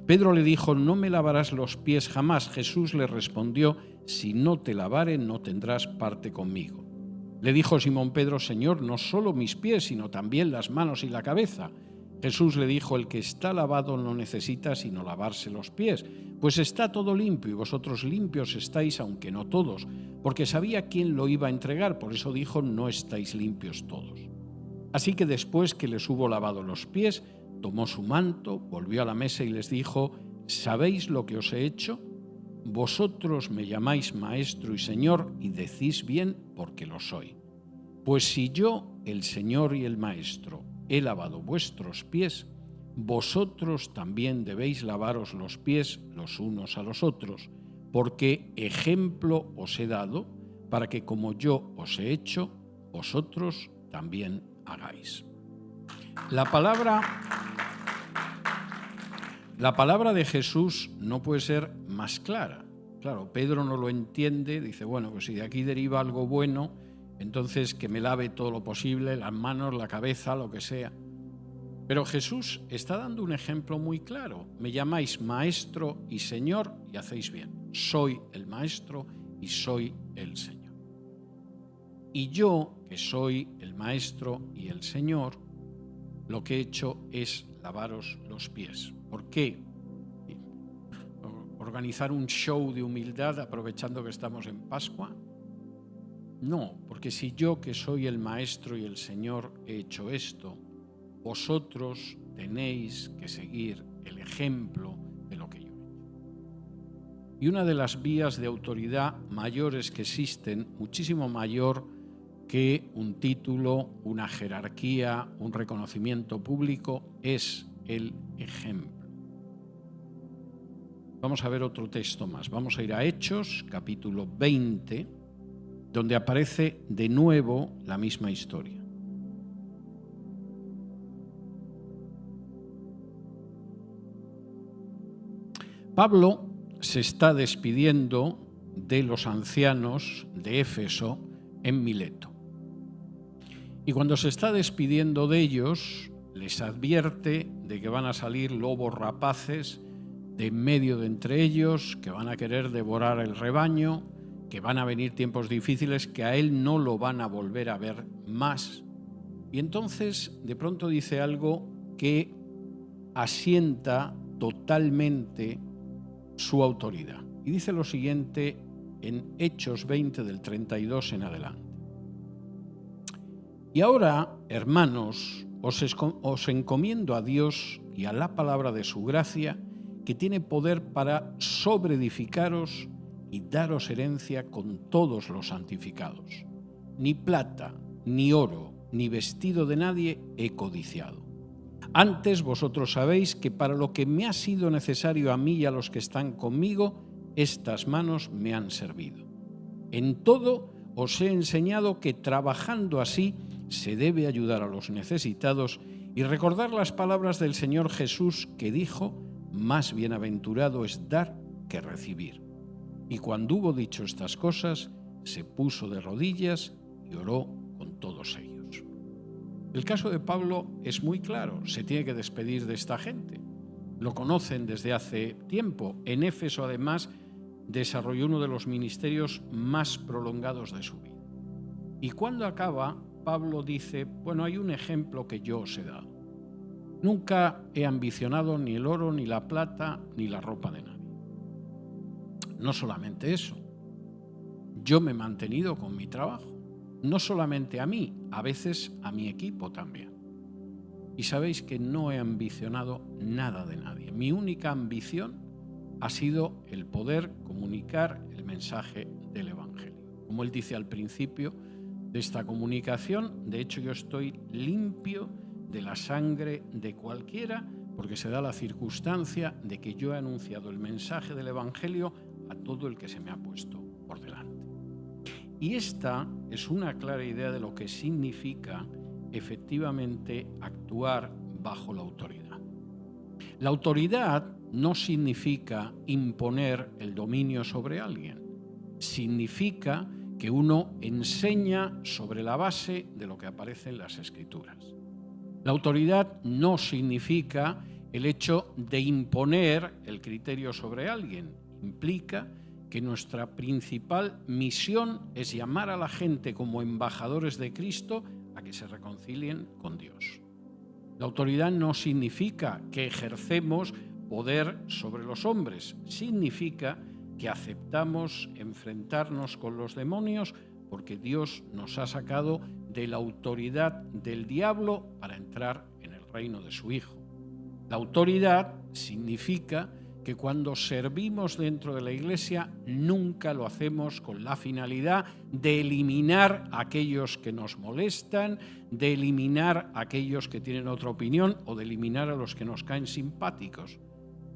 Pedro le dijo: no me lavarás los pies jamás. Jesús le respondió: si no te lavare, no tendrás parte conmigo. Le dijo Simón Pedro: Señor, no solo mis pies, sino también las manos y la cabeza. Jesús le dijo: el que está lavado no necesita sino lavarse los pies, pues está todo limpio, y vosotros limpios estáis, aunque no todos, porque sabía quién lo iba a entregar, por eso dijo: no estáis limpios todos. Así que después que les hubo lavado los pies, tomó su manto, volvió a la mesa y les dijo: ¿sabéis lo que os he hecho? Vosotros me llamáis Maestro y Señor, y decís bien, porque lo soy. Pues si yo, el Señor y el Maestro, he lavado vuestros pies, vosotros también debéis lavaros los pies los unos a los otros, porque ejemplo os he dado, para que como yo os he hecho, vosotros también hagáis. La palabra de Jesús no puede ser más clara. Claro, Pedro no lo entiende, dice: bueno, pues si de aquí deriva algo bueno, entonces que me lave todo lo posible, las manos, la cabeza, lo que sea. Pero Jesús está dando un ejemplo muy claro. Me llamáis Maestro y Señor y hacéis bien. Soy el Maestro y soy el Señor. Y yo, que soy el Maestro y el Señor, lo que he hecho es lavaros los pies. ¿Por qué? ¿Organizar un show de humildad aprovechando que estamos en Pascua? No, porque si yo, que soy el Maestro y el Señor, he hecho esto, vosotros tenéis que seguir el ejemplo de lo que yo he hecho. Y una de las vías de autoridad mayores que existen, muchísimo mayor que un título, una jerarquía, un reconocimiento público, es el ejemplo. Vamos a ver otro texto más. Vamos a ir a Hechos, capítulo 20, donde aparece de nuevo la misma historia. Pablo se está despidiendo de los ancianos de Éfeso en Mileto. Y cuando se está despidiendo de ellos, les advierte de que van a salir lobos rapaces de en medio de entre ellos, que van a querer devorar el rebaño, que van a venir tiempos difíciles, que a él no lo van a volver a ver más. Y entonces de pronto dice algo que asienta totalmente su autoridad. Y dice lo siguiente en Hechos 20 del 32 en adelante. Y ahora, hermanos, os encomiendo a Dios y a la palabra de su gracia, que tiene poder para sobreedificaros y daros herencia con todos los santificados. Ni plata, ni oro, ni vestido de nadie he codiciado. Antes vosotros sabéis que para lo que me ha sido necesario a mí y a los que están conmigo, estas manos me han servido. En todo os he enseñado que trabajando así se debe ayudar a los necesitados y recordar las palabras del Señor Jesús, que dijo: más bienaventurado es dar que recibir. Y cuando hubo dicho estas cosas, se puso de rodillas y oró con todos ellos. El caso de Pablo es muy claro: se tiene que despedir de esta gente. Lo conocen desde hace tiempo. En Éfeso, además, desarrolló uno de los ministerios más prolongados de su vida. Y cuando acaba, Pablo dice: bueno, hay un ejemplo que yo os he dado. Nunca he ambicionado ni el oro, ni la plata, ni la ropa de nadie. No solamente eso, yo me he mantenido con mi trabajo. No solamente a mí, a veces a mi equipo también. Y sabéis que no he ambicionado nada de nadie. Mi única ambición ha sido el poder comunicar el mensaje del Evangelio. Como él dice al principio de esta comunicación, de hecho yo estoy limpio de la sangre de cualquiera, porque se da la circunstancia de que yo he anunciado el mensaje del Evangelio a todo el que se me ha puesto por delante. Y esta es una clara idea de lo que significa efectivamente actuar bajo la autoridad. La autoridad no significa imponer el dominio sobre alguien, significa que uno enseña sobre la base de lo que aparece en las Escrituras. La autoridad no significa El hecho de imponer el criterio sobre alguien implica que nuestra principal misión es llamar a la gente como embajadores de Cristo a que se reconcilien con Dios. La autoridad no significa que ejercemos poder sobre los hombres, significa que aceptamos enfrentarnos con los demonios porque Dios nos ha sacado de la autoridad del diablo para entrar en el reino de su Hijo. La autoridad significa que cuando servimos dentro de la Iglesia nunca lo hacemos con la finalidad de eliminar a aquellos que nos molestan, de eliminar a aquellos que tienen otra opinión o de eliminar a los que nos caen simpáticos.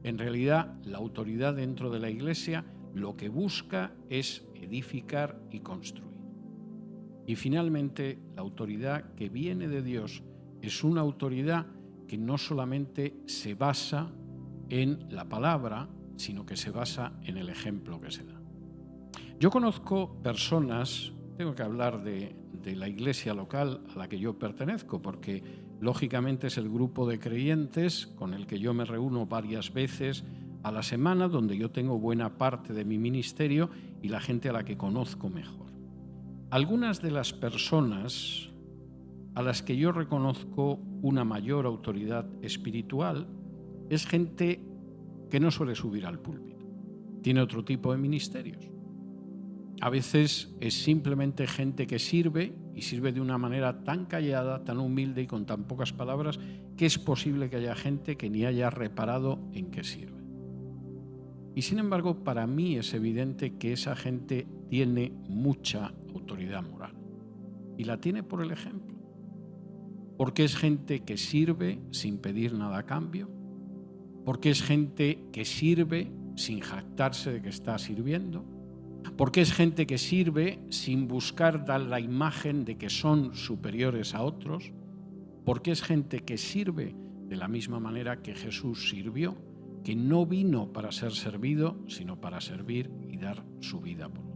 En realidad, la autoridad dentro de la Iglesia lo que busca es edificar y construir. Y finalmente, la autoridad que viene de Dios es una autoridad que no solamente se basa en la palabra, sino que se basa en el ejemplo que se da. Yo conozco personas, tengo que hablar de la iglesia local a la que yo pertenezco, porque lógicamente es el grupo de creyentes con el que yo me reúno varias veces a la semana, donde yo tengo buena parte de mi ministerio y la gente a la que conozco mejor. Algunas de las personas a las que yo reconozco una mayor autoridad espiritual es gente que no suele subir al púlpito, tiene otro tipo de ministerios. A veces es simplemente gente que sirve y sirve de una manera tan callada, tan humilde y con tan pocas palabras que es posible que haya gente que ni haya reparado en qué sirve. Y sin embargo, para mí es evidente que esa gente tiene mucha autoridad moral y la tiene por el ejemplo. Porque es gente que sirve sin pedir nada a cambio, porque es gente que sirve sin jactarse de que está sirviendo, porque es gente que sirve sin buscar dar la imagen de que son superiores a otros, porque es gente que sirve de la misma manera que Jesús sirvió, que no vino para ser servido, sino para servir y dar su vida por otro.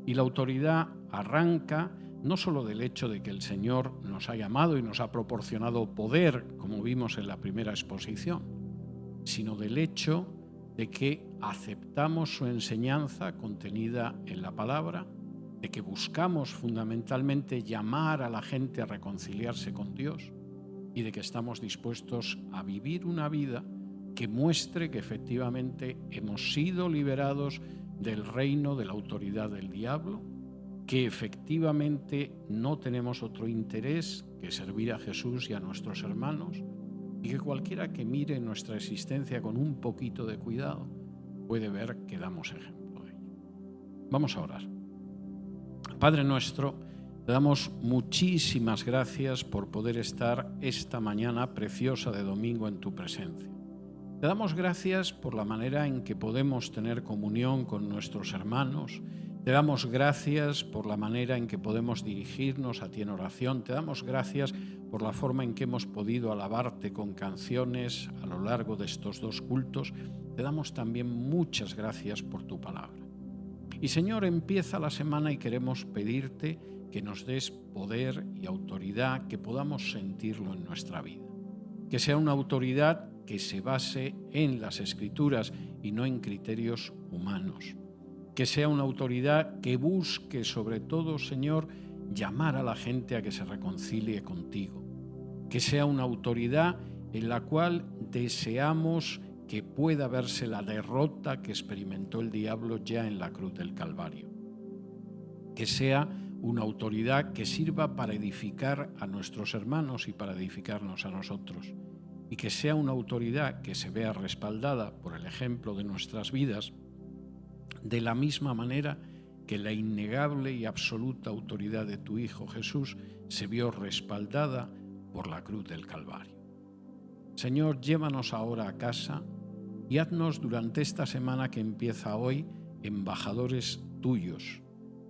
Y la autoridad arranca no solo del hecho de que el Señor nos ha llamado y nos ha proporcionado poder, como vimos en la primera exposición, sino del hecho de que aceptamos su enseñanza contenida en la palabra, de que buscamos fundamentalmente llamar a la gente a reconciliarse con Dios y de que estamos dispuestos a vivir una vida que muestre que efectivamente hemos sido liberados del reino de la autoridad del diablo, que efectivamente no tenemos otro interés que servir a Jesús y a nuestros hermanos, y que cualquiera que mire nuestra existencia con un poquito de cuidado puede ver que damos ejemplo de ello. Vamos a orar. Padre nuestro, te damos muchísimas gracias por poder estar esta mañana preciosa de domingo en tu presencia. Te damos gracias por la manera en que podemos tener comunión con nuestros hermanos. Te damos gracias por la manera en que podemos dirigirnos a ti en oración. Te damos gracias por la forma en que hemos podido alabarte con canciones a lo largo de estos dos cultos. Te damos también muchas gracias por tu palabra. Y Señor, empieza la semana y queremos pedirte que nos des poder y autoridad, que podamos sentirlo en nuestra vida. Que sea una autoridad que se base en las Escrituras y no en criterios humanos. Que sea una autoridad que busque sobre todo, Señor, llamar a la gente a que se reconcilie contigo. Que sea una autoridad en la cual deseamos que pueda verse la derrota que experimentó el diablo ya en la cruz del Calvario. Que sea una autoridad que sirva para edificar a nuestros hermanos y para edificarnos a nosotros. Y que sea una autoridad que se vea respaldada por el ejemplo de nuestras vidas, de la misma manera que la innegable y absoluta autoridad de tu Hijo Jesús se vio respaldada por la cruz del Calvario. Señor, llévanos ahora a casa y haznos durante esta semana que empieza hoy embajadores tuyos,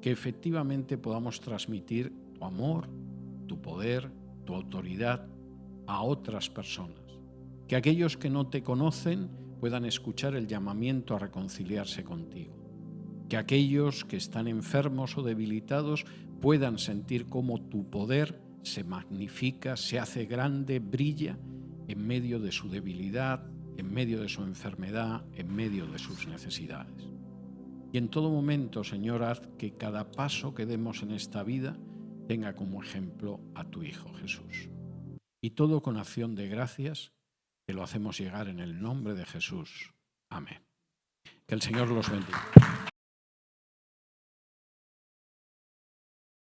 que efectivamente podamos transmitir tu amor, tu poder, tu autoridad a otras personas. Que aquellos que no te conocen puedan escuchar el llamamiento a reconciliarse contigo. Que aquellos que están enfermos o debilitados puedan sentir cómo tu poder se magnifica, se hace grande, brilla en medio de su debilidad, en medio de su enfermedad, en medio de sus necesidades. Y en todo momento, Señor, haz que cada paso que demos en esta vida tenga como ejemplo a tu Hijo Jesús. Y todo con acción de gracias te lo hacemos llegar en el nombre de Jesús. Amén. Que el Señor los bendiga.